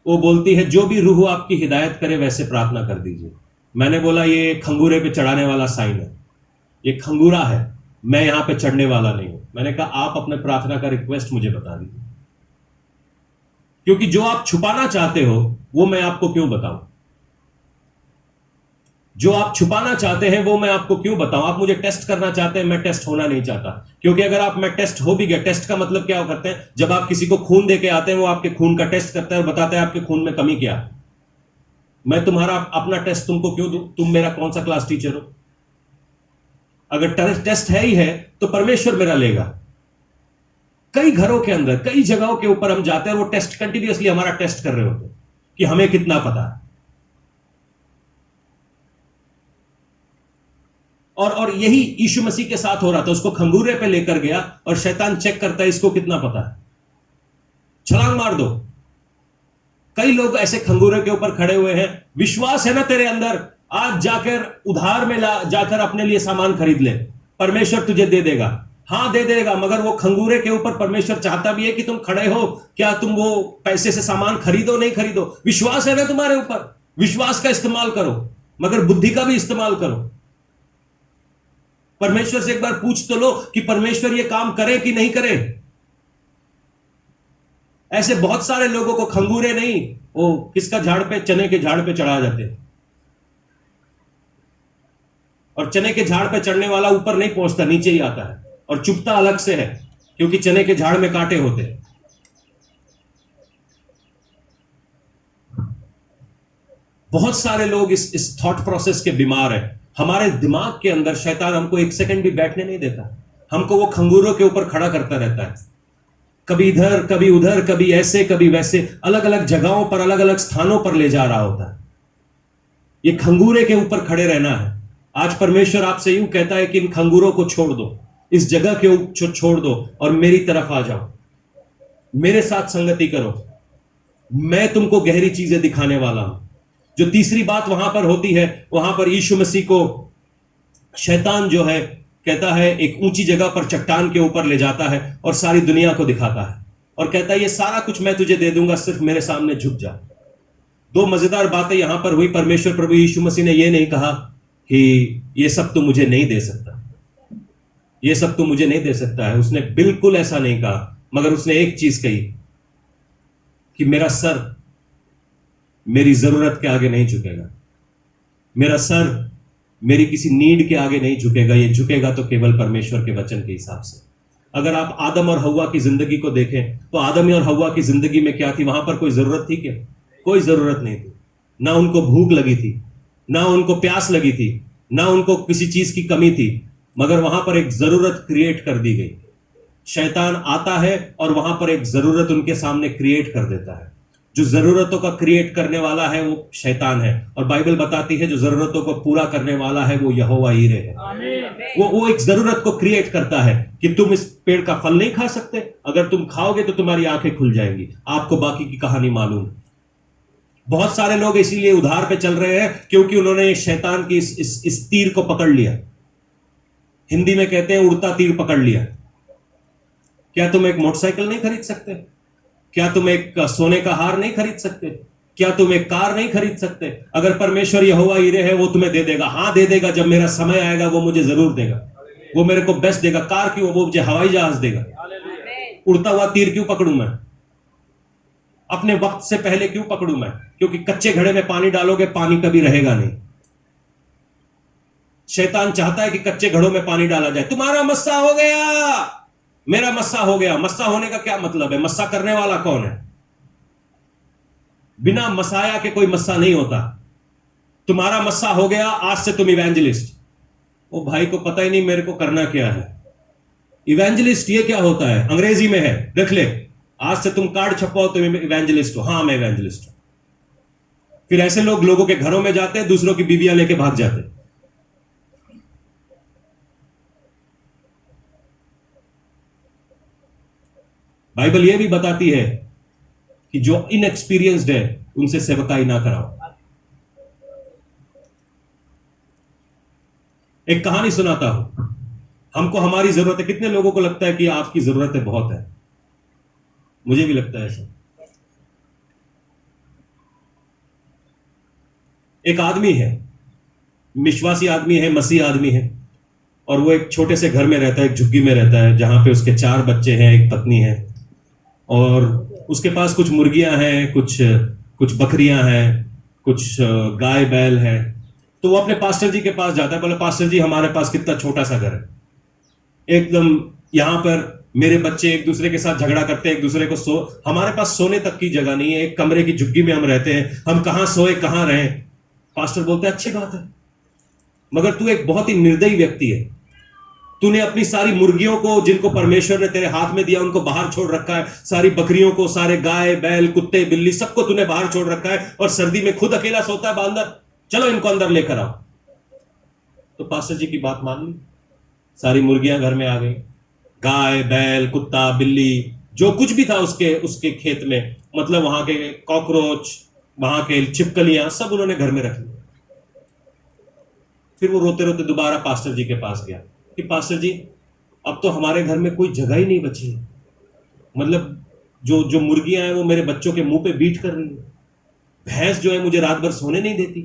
वो बोलती है, जो भी रूह आपकी हिदायत करे वैसे प्रार्थना कर दीजिए। मैंने बोला, ये खंगूरे पे चढ़ाने वाला साइन है, ये खंगूरा है, मैं यहां पे चढ़ने वाला नहीं हूं। मैंने कहा, आप अपने प्रार्थना का रिक्वेस्ट मुझे बता दीजिए, क्योंकि जो आप छुपाना चाहते हो वो मैं आपको क्यों बताऊं? जो आप छुपाना चाहते हैं वो मैं आपको क्यों बताऊं? आप मुझे टेस्ट करना चाहते हैं, मैं टेस्ट होना नहीं चाहता। क्योंकि अगर मैं टेस्ट हो भी गया, टेस्ट का मतलब क्या करते हैं, जब आप किसी को खून दे के आते हैं, वो आपके खून का टेस्ट करता है और बताता है आपके खून में कमी क्या है। मैं तुम्हारा अपना टेस्ट तुमको क्यों दूं? तुम मेरा कौन सा क्लास टीचर हो? अगर टेस्ट है ही है तो परमेश्वर मेरा लेगा। कई घरों के अंदर, कई जगहों के ऊपर हम जाते हैं, वो टेस्ट कंटिन्यूअसली हमारा टेस्ट कर रहे होते हैं कि हमें कितना पता है। और यही यीशु मसीह के साथ हो रहा था। उसको खंगूरे पे लेकर गया और शैतान चेक करता है इसको कितना पता है, छलांग मार दो। कई लोग ऐसे खंगूरे के ऊपर खड़े हुए हैं। विश्वास है ना तेरे अंदर, आज जाकर उधार में जाकर अपने लिए सामान खरीद ले, परमेश्वर तुझे दे देगा। हाँ दे देगा, मगर वो खंगूरे के ऊपर परमेश्वर चाहता भी है कि तुम खड़े हो, क्या तुम वो पैसे से सामान खरीदो नहीं खरीदो। विश्वास है ना तुम्हारे ऊपर, विश्वास का इस्तेमाल करो, मगर बुद्धि का भी इस्तेमाल करो। परमेश्वर से एक बार पूछ तो लो कि परमेश्वर ये काम करे कि नहीं करे। ऐसे बहुत सारे लोगों को खंगूरे नहीं, वो किसका झाड़ पे, चने के झाड़ पे चढ़ा जाते। और चने के झाड़ पे चढ़ने वाला ऊपर नहीं पहुंचता, नीचे ही आता है और चुपता अलग से है, क्योंकि चने के झाड़ में कांटे होते हैं। बहुत सारे लोग इस थॉट प्रोसेस के बीमार हैं। हमारे दिमाग के अंदर शैतान हमको एक सेकंड भी बैठने नहीं देता, हमको वो खंगूरों के ऊपर खड़ा करता रहता है, कभी इधर कभी उधर, कभी ऐसे कभी वैसे, अलग अलग जगहों पर अलग अलग स्थानों पर ले जा रहा होता है। ये खंगूरे के ऊपर खड़े रहना है। आज परमेश्वर आपसे यूं कहता है कि इन खंगूरों को छोड़ दो, इस जगह के छोड़ दो और मेरी तरफ आ जाओ, मेरे साथ संगति करो, मैं तुमको गहरी चीजें दिखाने वाला हूं। जो तीसरी बात वहां पर होती है, वहां पर यीशु मसीह को शैतान जो है कहता है एक ऊंची जगह पर चट्टान के ऊपर ले जाता है और सारी दुनिया को दिखाता है और कहता है ये सारा कुछ मैं तुझे दे दूंगा, सिर्फ मेरे सामने झुक जा। दो मजेदार बातें यहां पर हुई। परमेश्वर प्रभु यीशु मसीह ने यह नहीं कहा कि ये सब तू मुझे नहीं दे सकता, ये सब तू मुझे नहीं दे सकता है, उसने बिल्कुल ऐसा नहीं कहा, मगर उसने एक चीज कही कि मेरा सर मेरी जरूरत के आगे नहीं झुकेगा, मेरा सर मेरी किसी नीड के आगे नहीं झुकेगा, ये झुकेगा तो केवल परमेश्वर के वचन के हिसाब से। अगर आप आदम और हव्वा की जिंदगी को देखें तो आदम और हव्वा की जिंदगी में क्या थी? वहां पर कोई जरूरत थी क्या? कोई जरूरत नहीं थी। ना उनको भूख लगी थी, ना उनको प्यास लगी थी, ना उनको किसी चीज की कमी थी, मगर वहां पर एक जरूरत क्रिएट कर दी गई। शैतान आता है और वहां पर एक जरूरत उनके सामने क्रिएट कर देता है। जो जरूरतों का क्रिएट करने वाला है वो शैतान है, और बाइबल बताती है जो जरूरतों को पूरा करने वाला है वो यहोवा यीरे है। वो एक जरूरत को क्रिएट करता है कि तुम इस पेड़ का फल नहीं खा सकते, अगर तुम खाओगे तो तुम्हारी आंखें खुल जाएंगी। आपको बाकी की कहानी मालूम है। बहुत सारे लोग इसीलिए उधार पे चल रहे हैं क्योंकि उन्होंने शैतान की इस तीर को पकड़ लिया। हिंदी में कहते हैं उड़ता तीर पकड़ लिया। क्या तुम एक मोटरसाइकिल नहीं खरीद सकते? क्या तुम एक सोने का हार नहीं खरीद सकते? क्या तुम एक कार नहीं खरीद सकते? अगर परमेश्वर यहोवा यीरे है वो तुम्हें दे देगा। हाँ दे देगा, जब मेरा समय आएगा वो मुझे जरूर देगा, वो मेरे को बेस्ट देगा। कार क्यों? वो मुझे हवाई जहाज देगा। उड़ता हुआ तीर क्यों पकड़ूं मैं? अपने वक्त से पहले क्यों पकड़ूं मैं? क्योंकि कच्चे घड़े में पानी डालोगे, पानी कभी रहेगा नहीं। शैतान चाहता है कि कच्चे घड़ों में पानी डाला जाए। तुम्हारा मस्सा हो गया, मेरा मस्सा हो गया। मस्सा होने का क्या मतलब है? मस्सा करने वाला कौन है? बिना मसाया के कोई मस्सा नहीं होता। तुम्हारा मस्सा हो गया, आज से तुम इवेंजलिस्ट। वो भाई को पता ही नहीं मेरे को करना क्या है। इवेंजलिस्ट ये क्या होता है? अंग्रेजी में है, देख ले। आज से तुम कार्ड छपवाओ तुम इवेंजलिस्ट हो। हाँ मैं इवेंजलिस्ट हूं। फिर ऐसे लोग लोगों के घरों में जाते हैं, दूसरों की बीवियां लेके भाग जाते हैं। बाइबल यह भी बताती है कि जो इनएक्सपीरियंस्ड है उनसे सेवकाई ना कराओ। एक कहानी सुनाता हूं। हमको हमारी जरूरत है। कितने लोगों को लगता है कि आपकी जरूरतें बहुत है? मुझे भी लगता है ऐसा। एक आदमी है, विश्वासी आदमी है, मसीह आदमी है, और वो एक छोटे से घर में रहता है, एक झुग्गी में रहता है, जहां पे उसके 4 बच्चे हैं, एक पत्नी है, और उसके पास कुछ मुर्गियां हैं, कुछ बकरियां हैं, कुछ गाय बैल है। तो वो अपने पास्टर जी के पास जाता है। बोले पास्टर जी हमारे पास कितना छोटा सा घर है, एकदम यहां पर मेरे बच्चे एक दूसरे के साथ झगड़ा करते हैं, एक दूसरे को हमारे पास सोने तक की जगह नहीं है, एक कमरे की झुग्गी में हम रहते हैं, हम कहां सोए कहां रहे। पास्टर बोलते हैं अच्छी बात है, मगर तू एक बहुत ही निर्दयी व्यक्ति है। तूने अपनी सारी मुर्गियों को जिनको परमेश्वर ने तेरे हाथ में दिया उनको बाहर छोड़ रखा है, सारी बकरियों को, सारे गाय बैल कुत्ते बिल्ली सबको तूने बाहर छोड़ रखा है, और सर्दी में खुद अकेला सोता है अंदर। चलो इनको अंदर लेकर आओ। तो पास्टर जी की बात मान ली, सारी मुर्गियां घर में आ गई, गाय बैल कुत्ता बिल्ली जो कुछ भी था उसके खेत में, मतलब वहां के कॉकरोच, वहां के छिपकलियां सब उन्होंने घर में रख ली। फिर वो रोते रोते दोबारा पास्टर जी के पास गया कि पास्टर जी अब तो हमारे घर में कोई जगह ही नहीं बची है, मतलब जो मुर्गियां हैं वो मेरे बच्चों के मुंह पे बीट कर रही है, भैंस जो है मुझे रात भर सोने नहीं देती,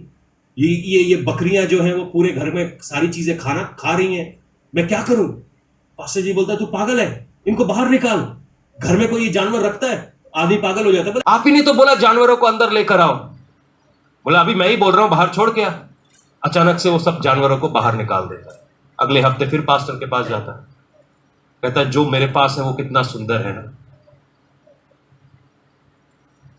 ये बकरियां जो हैं वो पूरे घर में सारी चीजें खाना खा रही हैं, मैं क्या करूं? पास्टर जी बोलता है तू पागल है, इनको बाहर निकाल। घर में कोई जानवर रखता है? आदमी पागल हो जाता है। आप ही नहीं तो बोला जानवरों को अंदर लेकर आओ। बोला अभी मैं ही बोल रहा हूं बाहर छोड़ के आ। अचानक से वो सब जानवरों को बाहर निकाल देता है। अगले हफ्ते फिर पास्टर के पास जाता है, कहता है जो मेरे पास है वो कितना सुंदर है ना।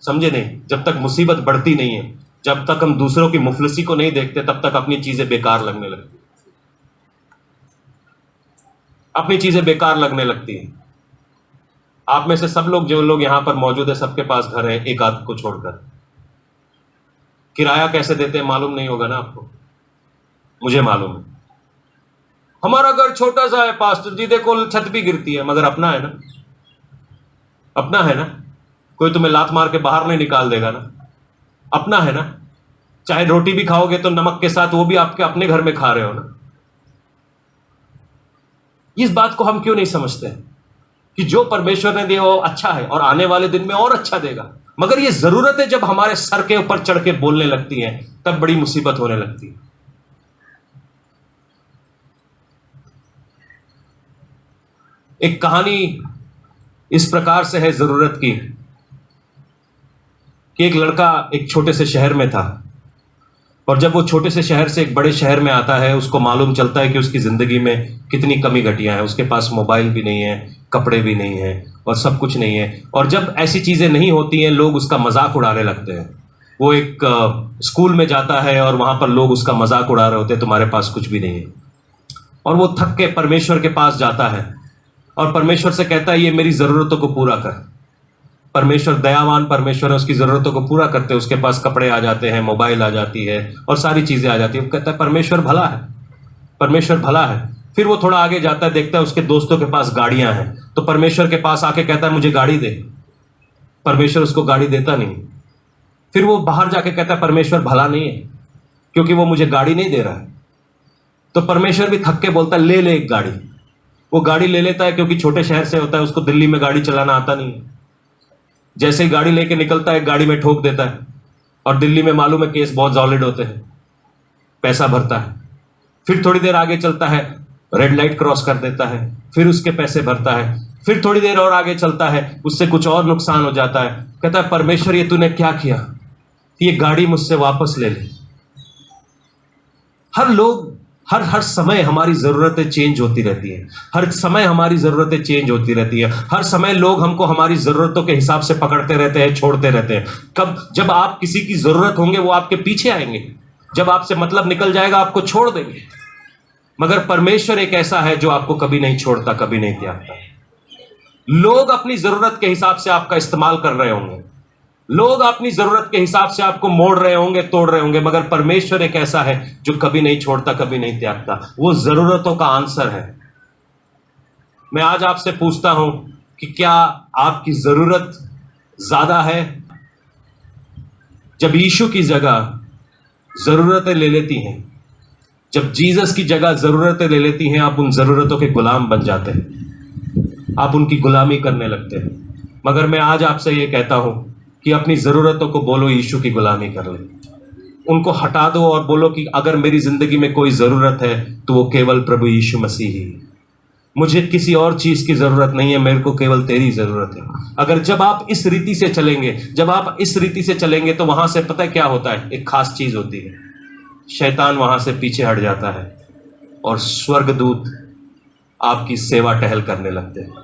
समझे नहीं? जब तक मुसीबत बढ़ती नहीं है, जब तक हम दूसरों की मुफलिसी को नहीं देखते, तब तक अपनी चीजें बेकार लगने लगती, अपनी चीजें बेकार लगने लगती है। आप में से सब लोग, जो लोग यहां पर मौजूद है, सबके पास घर है, एक आध को छोड़कर। किराया कैसे देते हैं मालूम नहीं होगा ना आपको, मुझे मालूम है। हमारा घर छोटा सा है पास्टर जी, देखो छत भी गिरती है, मगर अपना है ना, अपना है ना। कोई तुम्हें लात मार के बाहर नहीं निकाल देगा ना, अपना है ना। चाहे रोटी भी खाओगे तो नमक के साथ, वो भी आपके अपने घर में खा रहे हो ना। इस बात को हम क्यों नहीं समझते हैं कि जो परमेश्वर ने दिया वो अच्छा है और आने वाले दिन में और अच्छा देगा। मगर ये जरूरतें जब हमारे सर के ऊपर चढ़ के बोलने लगती हैं, तब बड़ी मुसीबत होने लगती है। एक कहानी इस प्रकार से है जरूरत की, कि एक लड़का एक छोटे से शहर में था, और जब वो छोटे से शहर से एक बड़े शहर में आता है, उसको मालूम चलता है कि उसकी जिंदगी में कितनी कमी घटियां हैं। उसके पास मोबाइल भी नहीं है, कपड़े भी नहीं है, और सब कुछ नहीं है। और जब ऐसी चीजें नहीं होती हैं, लोग उसका मजाक उड़ाने लगते हैं। वो एक स्कूल में जाता है और वहां पर लोग उसका मजाक उड़ा रहे होते हैं, तुम्हारे पास कुछ भी नहीं है। और वो थक के परमेश्वर के पास जाता है और परमेश्वर से कहता है, ये मेरी जरूरतों को पूरा कर। परमेश्वर दयावान परमेश्वर है, उसकी जरूरतों को पूरा करते हैं। उसके पास कपड़े आ जाते हैं, मोबाइल आ जाती है, और सारी चीजें आ जाती है। वो कहता है परमेश्वर भला है, परमेश्वर भला है। फिर वो थोड़ा आगे जाता है, देखता है उसके दोस्तों के पास गाड़ियां हैं, तो परमेश्वर के पास आके कहता है मुझे गाड़ी दे। परमेश्वर उसको गाड़ी देता नहीं। फिर वो बाहर जाके कहता है परमेश्वर भला नहीं है, क्योंकि वो मुझे गाड़ी नहीं दे रहा है। तो परमेश्वर भी थक के बोलता है ले ले एक गाड़ी। वो गाड़ी ले लेता है, क्योंकि छोटे शहर से होता है, उसको दिल्ली में गाड़ी चलाना आता नहीं है। जैसे ही गाड़ी लेके निकलता है, गाड़ी में ठोक देता है, और दिल्ली में मालूम है केस बहुत सॉलिड होते हैं। पैसा भरता है, फिर थोड़ी देर आगे चलता है, रेड लाइट क्रॉस कर देता है, फिर उसके पैसे भरता है। फिर थोड़ी देर और आगे चलता है, उससे कुछ और नुकसान हो जाता है। कहता है परमेश्वर ये तूने क्या किया, ये गाड़ी मुझसे वापस ले ले। हर समय हमारी जरूरतें चेंज होती रहती है, हर समय हमारी जरूरतें चेंज होती रहती है। हर समय लोग हमको हमारी जरूरतों के हिसाब से पकड़ते रहते हैं, छोड़ते रहते हैं। जब आप किसी की जरूरत होंगे, वो आपके पीछे आएंगे। जब आपसे मतलब निकल जाएगा, आपको छोड़ देंगे। मगर परमेश्वर एक ऐसा है जो आपको कभी नहीं छोड़ता, कभी नहीं त्यागता। लोग अपनी जरूरत के हिसाब से आपका इस्तेमाल कर रहे होंगे, लोग अपनी जरूरत के हिसाब से आपको मोड़ रहे होंगे, तोड़ रहे होंगे, मगर परमेश्वर एक ऐसा है जो कभी नहीं छोड़ता, कभी नहीं त्यागता। वो जरूरतों का आंसर है। मैं आज आपसे पूछता हूं कि क्या आपकी जरूरत ज्यादा है? जब यीशु की जगह जरूरतें ले लेती हैं, जब जीसस की जगह जरूरतें ले लेती हैं, आप उन जरूरतों के गुलाम बन जाते हैं, आप उनकी गुलामी करने लगते हैं। मगर मैं आज आपसे ये कहता हूं कि अपनी जरूरतों को बोलो यीशु की गुलामी कर ले, उनको हटा दो और बोलो कि अगर मेरी जिंदगी में कोई जरूरत है तो वो केवल प्रभु यीशु मसीह ही है। मुझे किसी और चीज की जरूरत नहीं है, मेरे को केवल तेरी जरूरत है। अगर जब आप इस रीति से चलेंगे, जब आप इस रीति से चलेंगे, तो वहां से पता है क्या होता है? एक खास चीज होती है, शैतान वहां से पीछे हट जाता है और स्वर्गदूत आपकी सेवा टहल करने लगते हैं।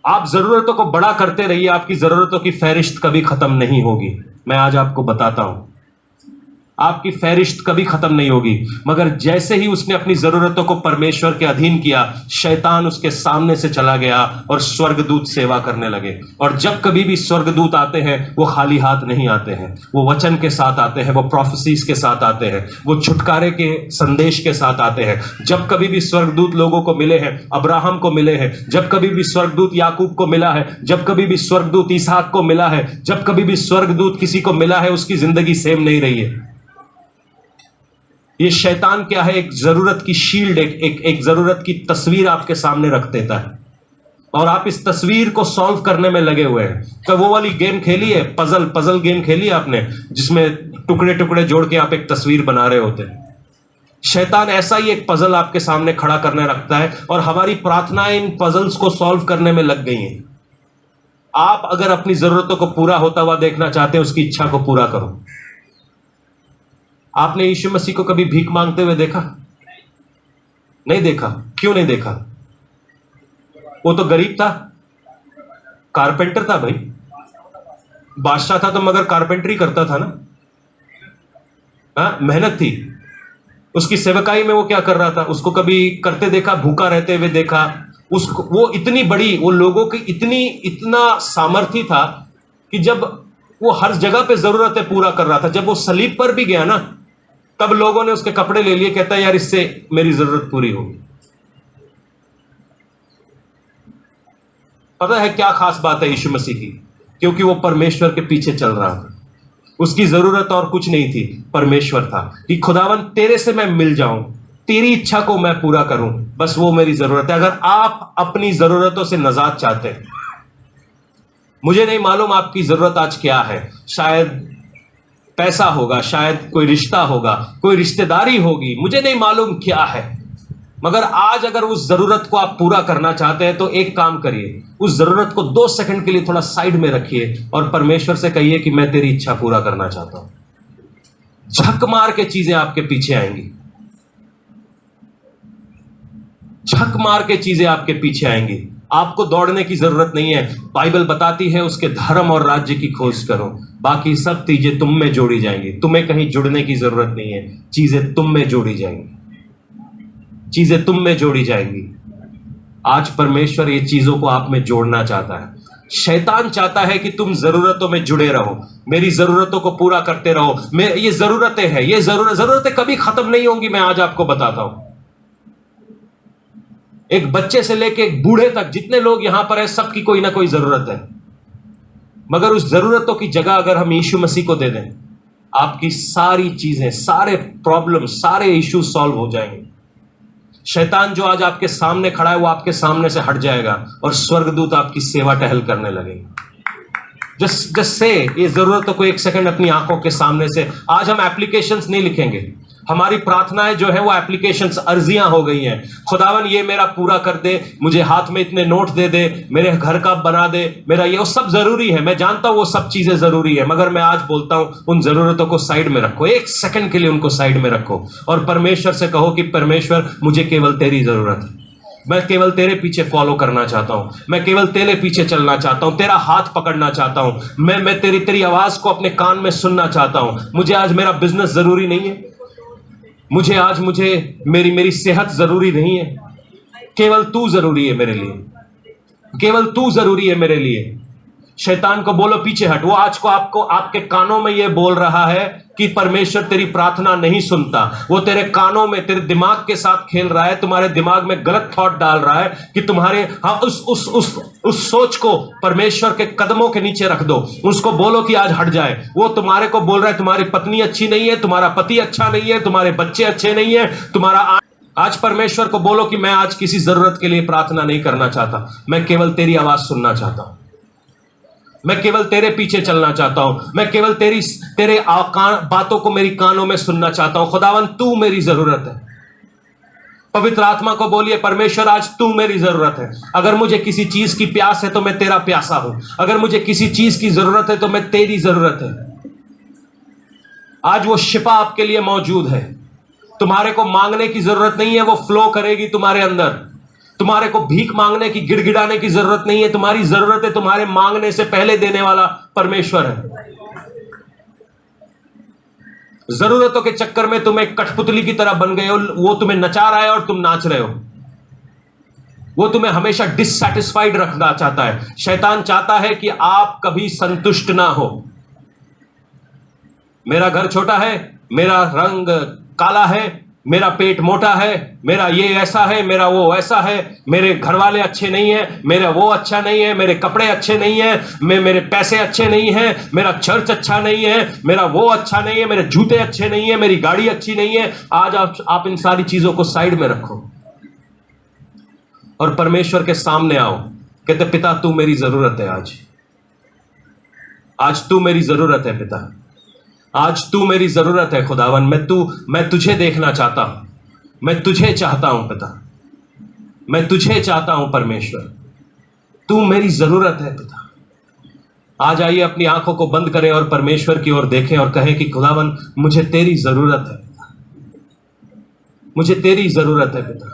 आप जरूरतों को बड़ा करते रहिए, आपकी जरूरतों की फहरिस्त कभी खत्म नहीं होगी। मैं आज आपको बताता हूं, आपकी फहरिस्त कभी खत्म नहीं होगी। मगर जैसे ही उसने अपनी जरूरतों को परमेश्वर के अधीन किया, शैतान उसके सामने से चला गया और स्वर्गदूत सेवा करने लगे। और जब कभी भी स्वर्गदूत आते हैं, वो खाली हाथ नहीं आते हैं, वो वचन के साथ आते हैं, वो प्रोफेसीज के साथ आते हैं, वो छुटकारे के संदेश के साथ आते हैं। जब कभी भी स्वर्गदूत लोगों को मिले हैं, अब्राहम को मिले हैं, जब कभी भी स्वर्गदूत याकूब को मिला है, जब कभी भी स्वर्गदूत इसहाक को मिला है, जब कभी भी स्वर्गदूत किसी को मिला है, उसकी जिंदगी सेम नहीं रही है। ये शैतान क्या है? एक जरूरत की शील्ड, एक जरूरत की तस्वीर आपके सामने रख देता है, और आप इस तस्वीर को सॉल्व करने में लगे हुए हैं। तो वो वाली गेम खेली है, पजल गेम खेली है आपने, जिसमें टुकड़े टुकड़े जोड़ के आप एक तस्वीर बना रहे होते हैं। शैतान ऐसा ही एक पजल आपके सामने खड़ा करने रखता है, और हमारी प्रार्थनाएं इन पजल्स को सॉल्व करने में लग गई हैं। आप अगर अपनी जरूरतों को पूरा होता हुआ देखना चाहते हैं, उसकी इच्छा को पूरा करो। आपने यीशु मसीह को कभी भीख मांगते हुए देखा? नहीं देखा। क्यों नहीं देखा? वो तो गरीब था, कारपेंटर था भाई। बादशाह था तो मगर कारपेंटरी करता था ना। हाँ, मेहनत थी उसकी। सेवकाई में वो क्या कर रहा था? उसको कभी करते देखा? भूखा रहते हुए देखा? उसको वो इतनी बड़ी, वो लोगों की इतना सामर्थ्य था कि जब वो हर जगह पे जरूरतें पूरा कर रहा था, जब वो सलीब पर भी गया ना, तब लोगों ने उसके कपड़े ले लिए। कहता है यार इससे मेरी जरूरत पूरी होगी। पता है क्या खास बात है यीशु मसीह की? क्योंकि वो परमेश्वर के पीछे चल रहा था। उसकी जरूरत और कुछ नहीं थी, परमेश्वर था। कि खुदावन तेरे से मैं मिल जाऊं, तेरी इच्छा को मैं पूरा करूं, बस वो मेरी जरूरत है। अगर आप अपनी जरूरतों से नजात चाहते हैं, मुझे नहीं मालूम आपकी जरूरत आज क्या है। शायद पैसा होगा, शायद कोई रिश्ता होगा, कोई रिश्तेदारी होगी, मुझे नहीं मालूम क्या है। मगर आज अगर उस जरूरत को आप पूरा करना चाहते हैं तो एक काम करिए, उस जरूरत को 2 सेकंड के लिए थोड़ा साइड में रखिए और परमेश्वर से कहिए कि मैं तेरी इच्छा पूरा करना चाहता हूं। झक मार के चीजें आपके पीछे आएंगी, झक मार के चीजें आपके पीछे आएंगी। आपको दौड़ने की जरूरत नहीं है। बाइबल बताती है उसके धर्म और राज्य की खोज करो, बाकी सब चीजें तुम में जोड़ी जाएंगी। तुम्हें कहीं जुड़ने की जरूरत नहीं है, चीजें तुम में जोड़ी जाएंगी, चीजें तुम में जोड़ी जाएंगी। आज परमेश्वर ये चीजों को आप में जोड़ना चाहता है। शैतान चाहता है कि तुम जरूरतों में जुड़े रहो, मेरी जरूरतों को पूरा करते रहो। ये जरूरतें हैं, ये जरूरतें कभी खत्म नहीं होंगी। मैं आज आपको बताता हूं, एक बच्चे से लेके एक बूढ़े तक जितने लोग यहां पर हैं, सबकी कोई ना कोई जरूरत है। मगर उस जरूरतों की जगह अगर हम यीशु मसीह को दे दें, आपकी सारी चीजें, सारे प्रॉब्लम, सारे इश्यू सॉल्व हो जाएंगे। शैतान जो आज आपके सामने खड़ा है वो आपके सामने से हट जाएगा और स्वर्गदूत आपकी सेवा टहल करने लगेंगे। जस्ट से ये जरूरतों को 1 सेकंड अपनी आंखों के सामने से, आज हम एप्लीकेशंस नहीं लिखेंगे। हमारी प्रार्थनाएं जो है वो एप्लीकेशंस, अर्जियां हो गई हैं। खुदावन ये मेरा पूरा कर दे, मुझे हाथ में इतने नोट दे दे, मेरे घर का बना दे, मेरा ये, वो सब जरूरी है। मैं जानता हूं वो सब चीजें जरूरी है, मगर मैं आज बोलता हूं उन जरूरतों को साइड में रखो। 1 सेकंड के लिए उनको साइड में रखो और परमेश्वर से कहो कि परमेश्वर मुझे केवल तेरी जरूरत है। मैं केवल तेरे पीछे फॉलो करना चाहता हूं, मैं केवल तेरे पीछे चलना चाहता हूं, तेरा हाथ पकड़ना चाहता हूं। मैं तेरी आवाज को अपने कान में सुनना चाहता हूं। मुझे आज मेरा बिजनेस जरूरी नहीं है, मुझे मेरी सेहत जरूरी नहीं है, केवल तू जरूरी है मेरे लिए, केवल तू जरूरी है मेरे लिए। शैतान को बोलो पीछे हट। वो आज को आपको आपके कानों में ये बोल रहा है कि परमेश्वर तेरी प्रार्थना नहीं सुनता। वो तेरे कानों में, तेरे दिमाग के साथ खेल रहा है, तुम्हारे दिमाग में गलत थॉट डाल रहा है कि तुम्हारे, हाँ, उस सोच को परमेश्वर के कदमों के नीचे रख दो। उसको बोलो कि आज हट जाए। वो तुम्हारे को बोल रहा है तुम्हारी पत्नी अच्छी नहीं है, तुम्हारा पति अच्छा नहीं है, तुम्हारे बच्चे अच्छे नहीं है, तुम्हारा। आज परमेश्वर को बोलो कि मैं आज किसी जरूरत के लिए प्रार्थना नहीं करना चाहता, मैं केवल तेरी आवाज सुनना चाहता हूं, मैं केवल तेरे पीछे चलना चाहता हूं, मैं केवल तेरे बातों को मेरी कानों में सुनना चाहता हूं। खुदावन तू मेरी जरूरत है। पवित्र आत्मा को बोलिए, परमेश्वर आज तू मेरी जरूरत है। अगर मुझे किसी चीज की प्यास है तो मैं तेरा प्यासा हूं, अगर मुझे किसी चीज की जरूरत है तो मैं तेरी जरूरत है। आज वो शिफा आपके लिए मौजूद है। तुम्हारे को मांगने की जरूरत नहीं है, वो फ्लो करेगी तुम्हारे अंदर। तुम्हारे को भीख मांगने की, गिड़गिड़ाने की जरूरत नहीं है। तुम्हारी जरूरत है तुम्हारे मांगने से पहले देने वाला परमेश्वर है। जरूरतों के चक्कर में तुम एक कठपुतली की तरह बन गए हो। वो तुम्हें नचा रहा है और तुम नाच रहे हो। वो तुम्हें हमेशा डिससैटिस्फाइड रखना चाहता है। शैतान चाहता है कि आप कभी संतुष्ट ना हो। मेरा घर छोटा है, मेरा रंग काला है, मेरा पेट मोटा है, मेरा ये ऐसा है, मेरा वो ऐसा है, मेरे घर वाले अच्छे नहीं है, मेरा वो अच्छा नहीं है, मेरे कपड़े अच्छे नहीं है, मेरे पैसे अच्छे नहीं है, मेरा चर्च अच्छा नहीं है, मेरा वो अच्छा नहीं है, मेरे जूते अच्छे नहीं है, मेरी गाड़ी अच्छी नहीं है। आज आप इन सारी चीजों को साइड में रखो और परमेश्वर के सामने आओ। कहते पिता तू मेरी जरूरत है। आज तू मेरी जरूरत है पिता, आज तू मेरी जरूरत है खुदावन। मैं तुझे देखना चाहता हूं, मैं तुझे चाहता हूं पिता, मैं तुझे चाहता हूं परमेश्वर। तू मेरी जरूरत है पिता। आज आइए अपनी आंखों को बंद करें और परमेश्वर की ओर देखें और कहें कि खुदावन मुझे तेरी जरूरत है, मुझे तेरी जरूरत है पिता।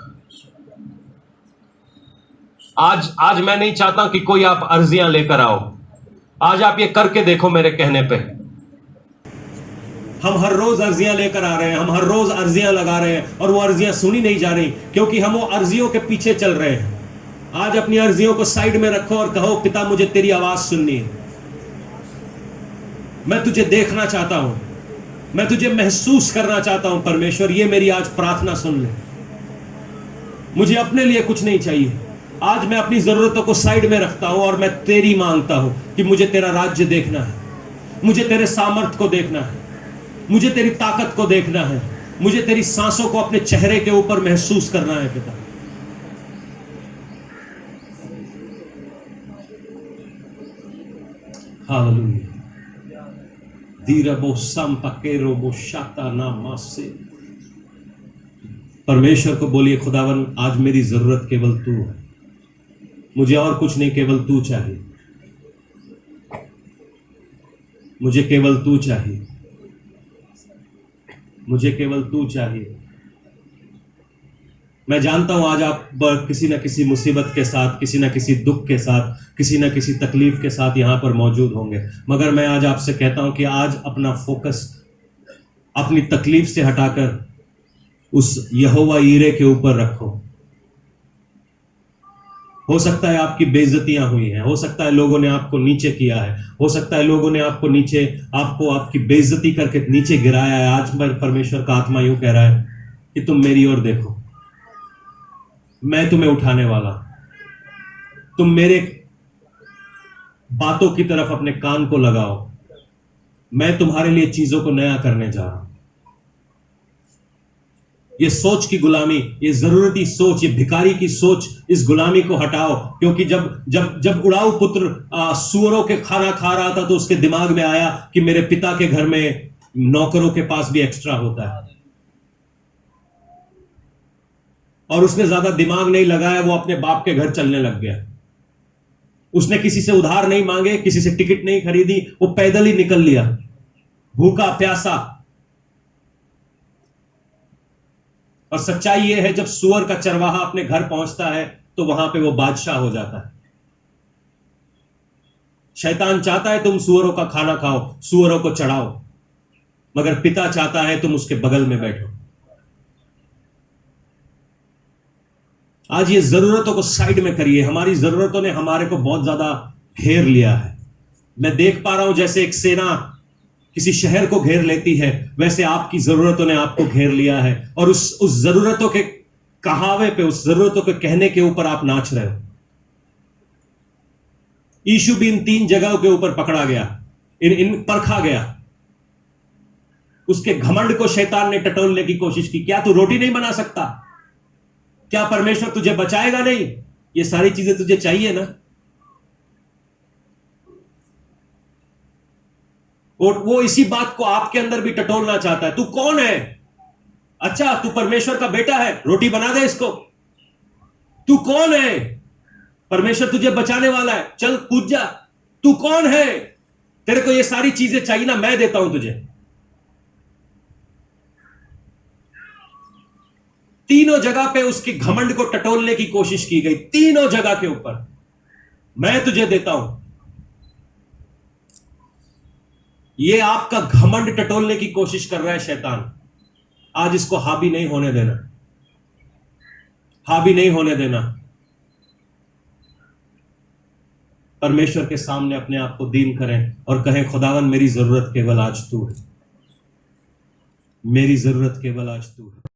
आज मैं नहीं चाहता कि कोई आप अर्जियां लेकर आओ, आज आप ये करके देखो मेरे कहने पे। हम हर रोज अर्जियां लेकर आ रहे हैं, हम हर रोज अर्जियां लगा रहे हैं और वो अर्जियां सुनी नहीं जा रही क्योंकि हम वो अर्जियों के पीछे चल रहे हैं। आज अपनी अर्जियों को साइड में रखो और कहो पिता मुझे तेरी आवाज सुननी है, मैं तुझे देखना चाहता हूं, मैं तुझे महसूस करना चाहता हूं। परमेश्वर ये मेरी आज प्रार्थना सुन ले, मुझे अपने लिए कुछ नहीं चाहिए। आज मैं अपनी जरूरतों को साइड में रखता हूं और मैं तेरी मांगता हूं कि मुझे तेरा राज्य देखना है, मुझे तेरे सामर्थ को देखना है, मुझे तेरी ताकत को देखना है, मुझे तेरी सांसों को अपने चेहरे के ऊपर महसूस करना है पिता। हालेलुया। धीरबो संपकेरोबो शाता नामा से परमेश्वर को बोलिए खुदावन आज मेरी जरूरत केवल तू है, मुझे और कुछ नहीं, केवल तू चाहिए, मुझे केवल तू चाहिए, मुझे केवल तू चाहिए। मैं जानता हूं आज आप किसी ना किसी मुसीबत के साथ, किसी ना किसी दुख के साथ, किसी ना किसी तकलीफ के साथ यहां पर मौजूद होंगे, मगर मैं आज आपसे कहता हूं कि आज अपना फोकस अपनी तकलीफ से हटाकर उस यहोवा ईरे के ऊपर रखो। हो सकता है आपकी बेइज्जतियां हुई हैं, हो सकता है लोगों ने आपको नीचे किया है, हो सकता है लोगों ने आपको आपकी बेइज्जती करके नीचे गिराया है। आज परमेश्वर का आत्मा यूं कह रहा है कि तुम मेरी ओर देखो, मैं तुम्हें उठाने वाला, तुम मेरे बातों की तरफ अपने कान को लगाओ, मैं तुम्हारे लिए चीजों को नया करने जा रहा हूं। ये सोच की गुलामी, ये जरूरती सोच, ये भिखारी की सोच, इस गुलामी को हटाओ। क्योंकि जब उड़ाऊ पुत्र सूअरों के खाना खा रहा था तो उसके दिमाग में आया कि मेरे पिता के घर में नौकरों के पास भी एक्स्ट्रा होता है, और उसने ज्यादा दिमाग नहीं लगाया, वो अपने बाप के घर चलने लग गया। उसने किसी से उधार नहीं मांगे, किसी से टिकट नहीं खरीदी, वो पैदल ही निकल लिया, भूखा प्यासा। और सच्चाई यह है जब सूअर का चरवाहा अपने घर पहुंचता है तो वहां पे वो बादशाह हो जाता है। शैतान चाहता है तुम सूअरों का खाना खाओ, सूअरों को चढ़ाओ, मगर पिता चाहता है तुम उसके बगल में बैठो। आज ये जरूरतों को साइड में करिए। हमारी जरूरतों ने हमारे को बहुत ज्यादा घेर लिया है। मैं देख पा रहा हूं जैसे एक सेना किसी शहर को घेर लेती है, वैसे आपकी जरूरतों ने आपको घेर लिया है, और उस जरूरतों के कहावे पे, उस जरूरतों के कहने के ऊपर आप नाच रहे हो। यीशु भी इन 3 जगहों के ऊपर पकड़ा गया, इन परखा गया। उसके घमंड को शैतान ने टटोलने की कोशिश की। क्या तू रोटी नहीं बना सकता? क्या परमेश्वर तुझे बचाएगा नहीं? ये सारी चीजें तुझे चाहिए ना। और वो इसी बात को आपके अंदर भी टटोलना चाहता है। तू कौन है? अच्छा, तू परमेश्वर का बेटा है, रोटी बना दे इसको। तू कौन है? परमेश्वर तुझे बचाने वाला है, चल कूद जा। तू कौन है? तेरे को ये सारी चीजें चाहिए ना, मैं देता हूं तुझे। तीनों जगह पे उसकी घमंड को टटोलने की कोशिश की गई, तीनों जगह के ऊपर। मैं तुझे देता हूं। ये आपका घमंड टटोलने की कोशिश कर रहा है शैतान। आज इसको हावी नहीं होने देना, हावी नहीं होने देना। परमेश्वर के सामने अपने आप को दीन करें और कहें खुदावन मेरी जरूरत केवल आज तू है, मेरी जरूरत केवल आज तू है।